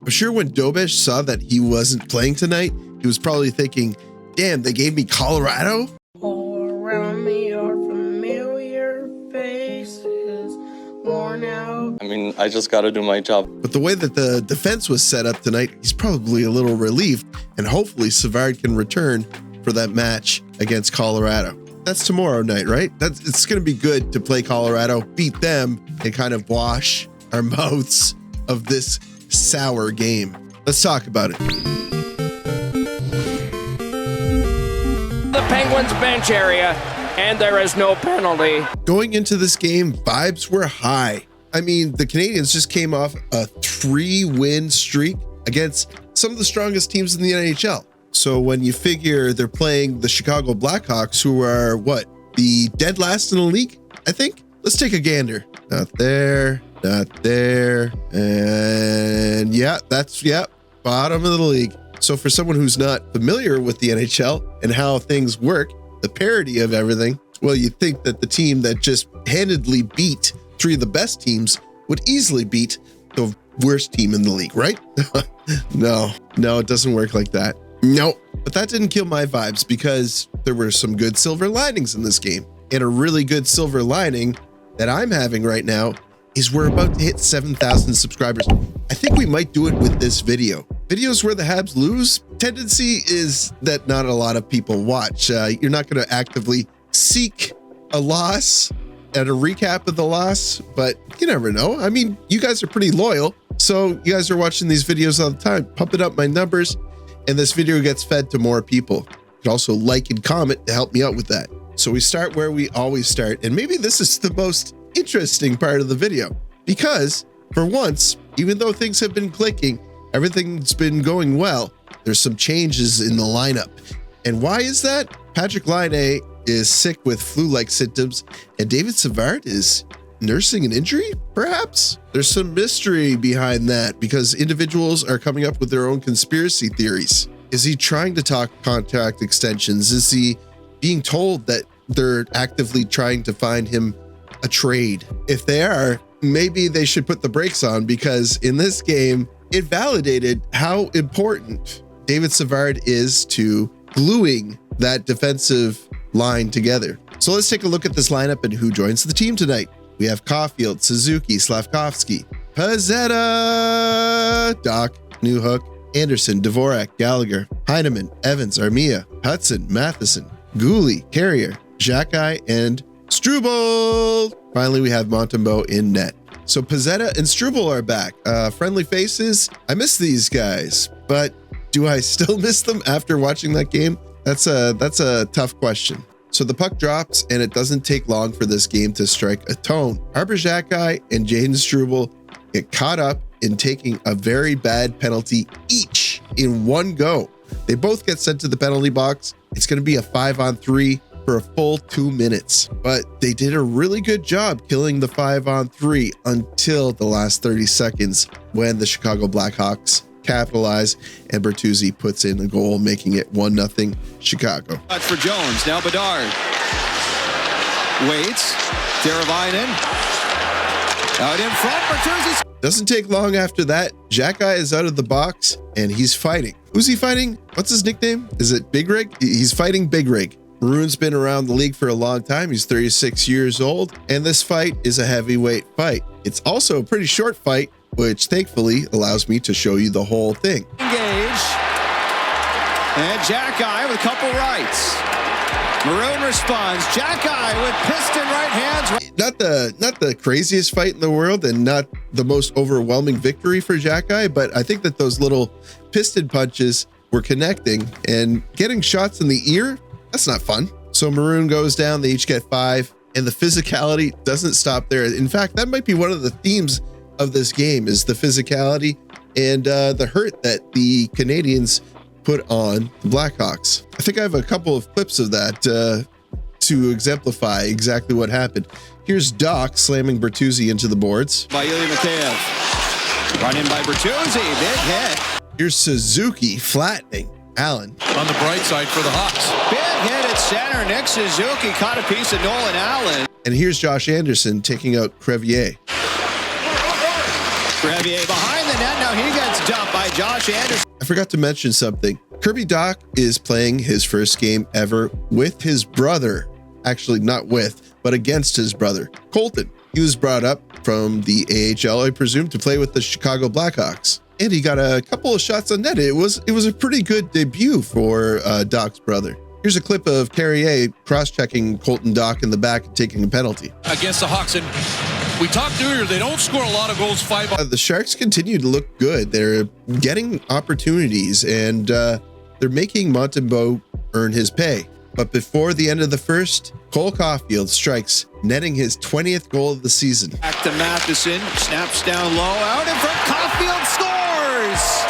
I'm sure when Dobish saw that he wasn't playing tonight, he was probably thinking, damn, they gave me Colorado? All around me are familiar faces, worn out. I mean, I just got to do my job. But the way that the defense was set up tonight, he's probably a little relieved, and hopefully Savard can return for that match against Colorado. That's tomorrow night, right? It's going to be good to play Colorado, beat them, and kind of wash our mouths of this sour game. Let's talk about it. The Penguins bench area, and there is no penalty. Going into this game, vibes were high. I mean, the Canadiens just came off a 3-win streak against some of the strongest teams in the NHL. So when you figure they're playing the Chicago Blackhawks, who are the dead last in the league, I think? Let's take a gander. Not there, and bottom of the league. So for someone who's not familiar with the NHL and how things work, the parity of everything, well, you'd think that the team that just handedly beat 3 of the best teams would easily beat the worst team in the league, right? No, it doesn't work like that. No, but that didn't kill my vibes because there were some good silver linings in this game. And a really good silver lining that I'm having right now is we're about to hit 7,000 subscribers. I think we might do it with this video. Videos where the Habs lose, tendency is that not a lot of people watch. You're not going to actively seek a loss and a recap of the loss, but you never know. I mean, you guys are pretty loyal, so you guys are watching these videos all the time, pumping up my numbers, and this video gets fed to more people. You can also like and comment to help me out with that. So we start where we always start, and maybe this is the most interesting part of the video, because for once, even though things have been clicking, everything's been going well, there's some changes in the lineup. And why is that? Patrick Laine is sick with flu-like symptoms, and David Savard is nursing an injury, perhaps? There's some mystery behind that because individuals are coming up with their own conspiracy theories. Is he trying to talk contract extensions? Is he being told that they're actively trying to find him a trade? If they are, maybe they should put the brakes on, because in this game, it validated how important David Savard is to gluing that defensive line together. So let's take a look at this lineup and who joins the team tonight. We have Caufield, Suzuki, Slavkovsky, Pezzetta, Doc, Newhook, Anderson, Dvorak, Gallagher, Heineman, Evans, Armia, Hudson, Matheson, Gooley, Carrier, Xhekaj, and Struble. Finally, we have Montembeault in net. So Pezzetta and Struble are back. Friendly faces. I miss these guys, but do I still miss them after watching that game? That's a tough question. So the puck drops, and it doesn't take long for this game to strike a tone. Arber Xhekaj and Jaden Struble get caught up in taking a very bad penalty each in one go. They both get sent to the penalty box. It's going to be a 5-on-3 for a full 2 minutes, but they did a really good job killing the 5-on-3 until the last 30 seconds when the Chicago Blackhawks capitalize and Bertuzzi puts in a goal, making it 1-0 Chicago. That's for Jones. Now Bedard waits. Teravainen out in front. Bertuzzi. Doesn't take long after that. Xhekaj is out of the box and he's fighting. Who's he fighting? What's his nickname? Is it Big Rig? He's fighting Big Rig. Maroon's been around the league for a long time. He's 36 years old, and this fight is a heavyweight fight. It's also a pretty short fight, which thankfully allows me to show you the whole thing. Engage. And Xhekaj with a couple rights. Maroon responds. Xhekaj with piston right hands. Not the craziest fight in the world and not the most overwhelming victory for Xhekaj, but I think that those little piston punches were connecting, and getting shots in the ear, that's not fun. So Maroon goes down, they each get 5, and the physicality doesn't stop there. In fact, that might be one of the themes of this game, is the physicality and the hurt that the Canadiens put on the Blackhawks. I think I have a couple of clips of that to exemplify exactly what happened. Here's Doc slamming Bertuzzi into the boards. By Ilya Mikheyev. Run in by Bertuzzi. Big hit. Here's Suzuki flattening Allen. On the bright side for the Hawks. Big hit at center. Nick Suzuki caught a piece of Nolan Allen. And here's Josh Anderson taking out Crevier. Crevier behind the net. Now he gets dumped by Josh Anderson. I forgot to mention something. Kirby Dach is playing his first game ever with his brother. Actually, not with, but against his brother, Colton. He was brought up from the AHL, I presume, to play with the Chicago Blackhawks. And he got a couple of shots on net. It was a pretty good debut for Dach's brother. Here's a clip of Carrier cross-checking Colton Dach in the back and taking a penalty. Against the Hawks, and we talked earlier, they don't score a lot of goals 5 The Sharks continue to look good. They're getting opportunities, and they're making Montembeault earn his pay. But before the end of the first, Cole Caufield strikes, netting his 20th goal of the season. Back to Matheson, snaps down low, out in front, Caufield scores!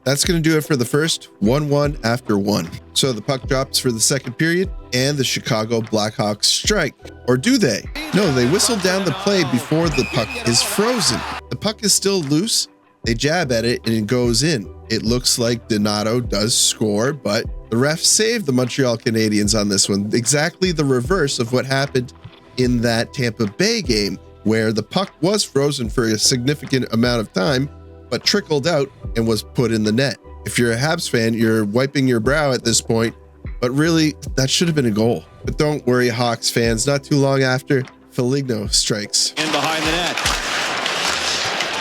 That's going to do it for the first 1-1 after 1. So the puck drops for the second period, and the Chicago Blackhawks strike. Or do they? No, they whistle down the play before the puck is frozen. The puck is still loose. They jab at it, and it goes in. It looks like Donato does score, but the refs saved the Montreal Canadiens on this one. Exactly the reverse of what happened in that Tampa Bay game, where the puck was frozen for a significant amount of time, but trickled out and was put in the net. If you're a Habs fan, you're wiping your brow at this point, but really, that should have been a goal. But don't worry, Hawks fans, not too long after, Foligno strikes. In behind the net.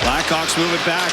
Blackhawks move it back.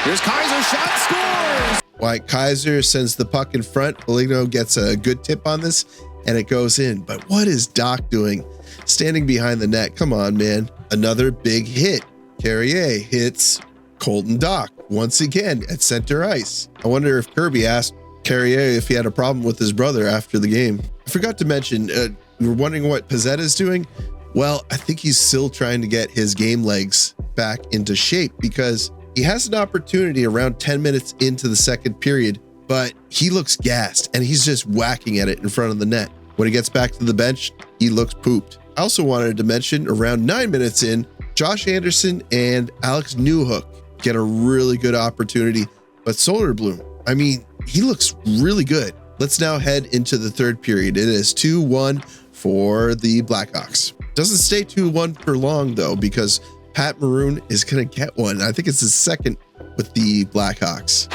Here's Kaiser, shot, scores! White Kaiser sends the puck in front. Foligno gets a good tip on this, and it goes in. But what is Dach doing? Standing behind the net. Come on, man. Another big hit. Carrier hits Colton Dach once again at center ice. I wonder if Kirby asked Carrier if he had a problem with his brother after the game. I forgot to mention, you were wondering what Pezzetta's doing? Well, I think he's still trying to get his game legs back into shape because he has an opportunity around 10 minutes into the second period, but he looks gassed and he's just whacking at it in front of the net. When he gets back to the bench, he looks pooped. I also wanted to mention around 9 minutes in, Josh Anderson and Alex Newhook get a really good opportunity, but Soderblom, I mean, he looks really good. Let's now head into the third period. It is 2-1 for the Blackhawks. Doesn't stay 2-1 for long though, because Pat Maroon is going to get one. I think it's his second with the Blackhawks.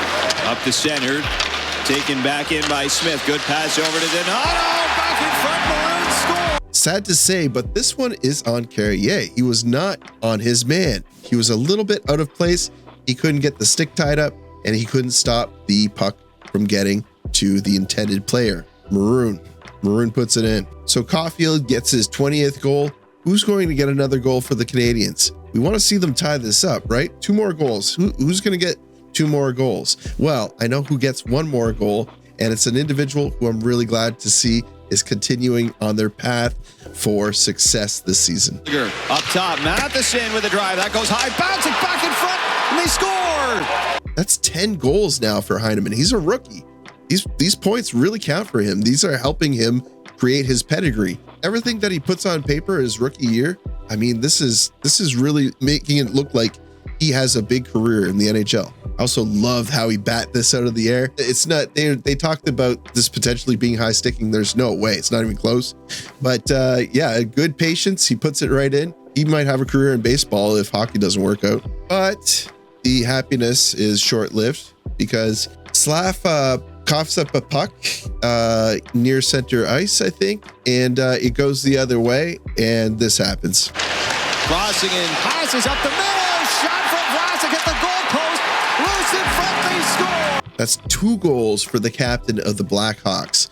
Up the center, taken back in by Smith. Good pass over to Donato. Back in front, Maroon score. Sad to say, but this one is on Carrier. He was not on his man. He was a little bit out of place. He couldn't get the stick tied up, and he couldn't stop the puck from getting to the intended player, Maroon. Maroon puts it in. So Caufield gets his 20th goal. Who's going to get another goal for the Canadiens? We want to see them tie this up, right? 2 more goals. Who's going to get 2 more goals? Well, I know who gets 1 more goal, and it's an individual who I'm really glad to see is continuing on their path for success this season. Up top, Matheson with a drive. That goes high, bouncing back in front, and they score! That's 10 goals now for Heineman. He's a rookie. These points really count for him. These are helping him create his pedigree. Everything that he puts on paper his rookie year, I mean, this is really making it look like he has a big career in the NHL. I also love how he bat this out of the air. It's not, they talked about this potentially being high sticking. There's no way. It's not even close. But yeah, good patience. He puts it right in. He might have a career in baseball if hockey doesn't work out. But the happiness is short-lived because Slav coughs up a puck near center ice, I think, and it goes the other way, and this happens. Crossing and passes up the middle. Shot from Vlasic at the goalpost. Loose in front, they score. That's 2 goals for the captain of the Blackhawks.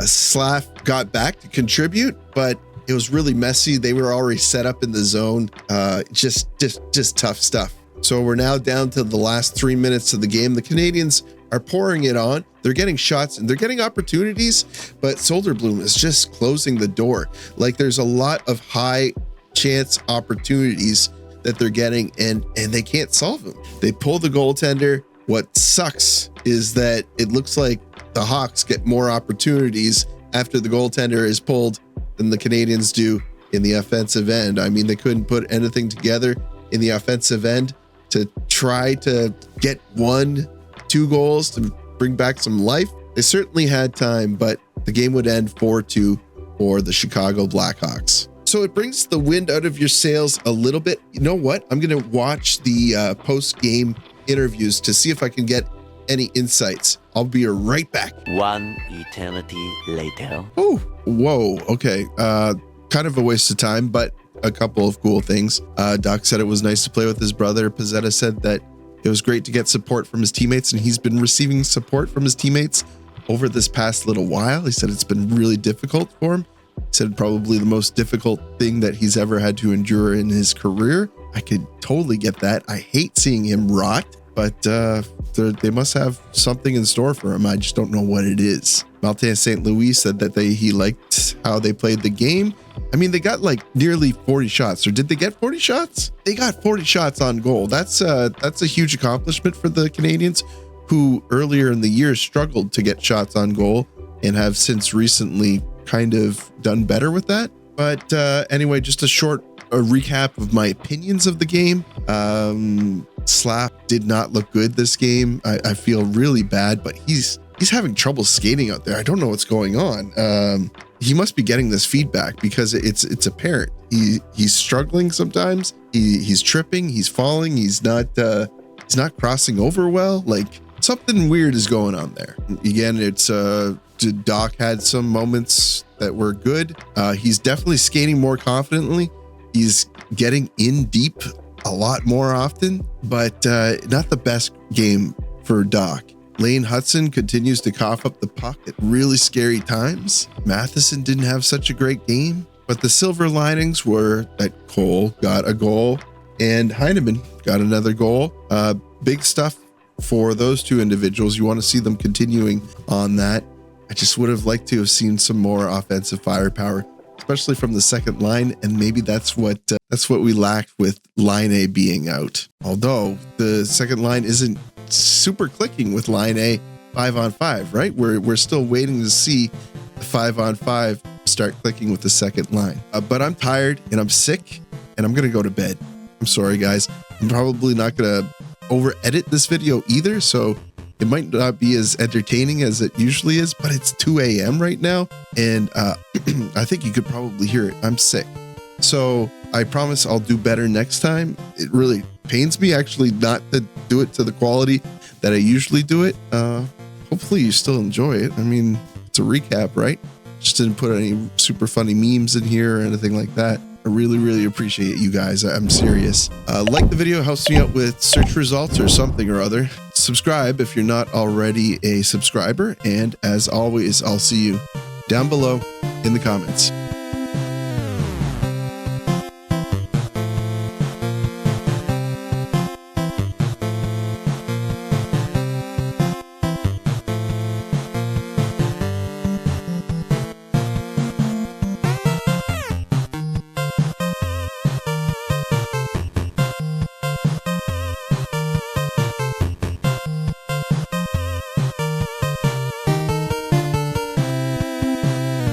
Slav got back to contribute, but it was really messy. They were already set up in the zone. Just tough stuff. So we're now down to the last 3 minutes of the game. The Canadiens are pouring it on. They're getting shots and they're getting opportunities, but Soderblom is just closing the door. Like there's a lot of high chance opportunities that they're getting and they can't solve them. They pull the goaltender. What sucks is that it looks like the Hawks get more opportunities after the goaltender is pulled than the Canadiens do in the offensive end. I mean, they couldn't put anything together in the offensive end to try to get 1-2 goals to bring back some life. They certainly had time, but the game would end 4-2 for the Chicago Blackhawks. So it brings the wind out of your sails a little bit. You know what? I'm going to watch the post-game interviews to see if I can get any insights. I'll be right back. One eternity later. Oh, whoa. Okay. Kind of a waste of time, but a couple of cool things. Doc said it was nice to play with his brother. Pizzetta said that it was great to get support from his teammates, and he's been receiving support from his teammates over this past little while. He said it's been really difficult for him. He said probably the most difficult thing that he's ever had to endure in his career. I could totally get that. I hate seeing him rot, but they must have something in store for him. I just don't know what it is. Martin St. Louis said that he liked how they played the game. I mean, they got like nearly 40 shots, or did they get 40 shots? They got 40 shots on goal. That's a huge accomplishment for the Canadiens, who earlier in the year struggled to get shots on goal and have since recently kind of done better with that. But anyway, just a short recap of my opinions of the game. Slap did not look good this game. I feel really bad, but he's having trouble skating out there. I don't know what's going on. He must be getting this feedback because it's apparent. He's struggling sometimes. He's tripping. He's falling. He's not crossing over well. Like, something weird is going on there. Again, it's Doc had some moments that were good. He's definitely skating more confidently. He's getting in deep a lot more often, but not the best game for Doc. Lane Hudson continues to cough up the puck at really scary times. Matheson didn't have such a great game, but the silver linings were that Cole got a goal and Heineman got another goal. Big stuff for those two individuals. You want to see them continuing on that. I just would have liked to have seen some more offensive firepower, especially from the second line, and maybe that's what we lacked with line A being out. Although the second line isn't super clicking with line A 5-on-5, right? We're still waiting to see the 5-on-5 start clicking with the second line. But I'm tired and I'm sick and I'm gonna go to bed. I'm sorry, guys. I'm probably not gonna over edit this video either, so it might not be as entertaining as it usually is, but it's 2 a.m. right now, and I think you could probably hear it. I'm sick. So I promise I'll do better next time. It really pains me actually not to do it to the quality that I usually do it. Hopefully you still enjoy it. I mean, it's a recap, right? Just didn't put any super funny memes in here or anything like that. I really, really appreciate you guys. I'm serious. Like the video, helps me out with search results or something or other. Subscribe if you're not already a subscriber. And as always, I'll see you down below in the comments.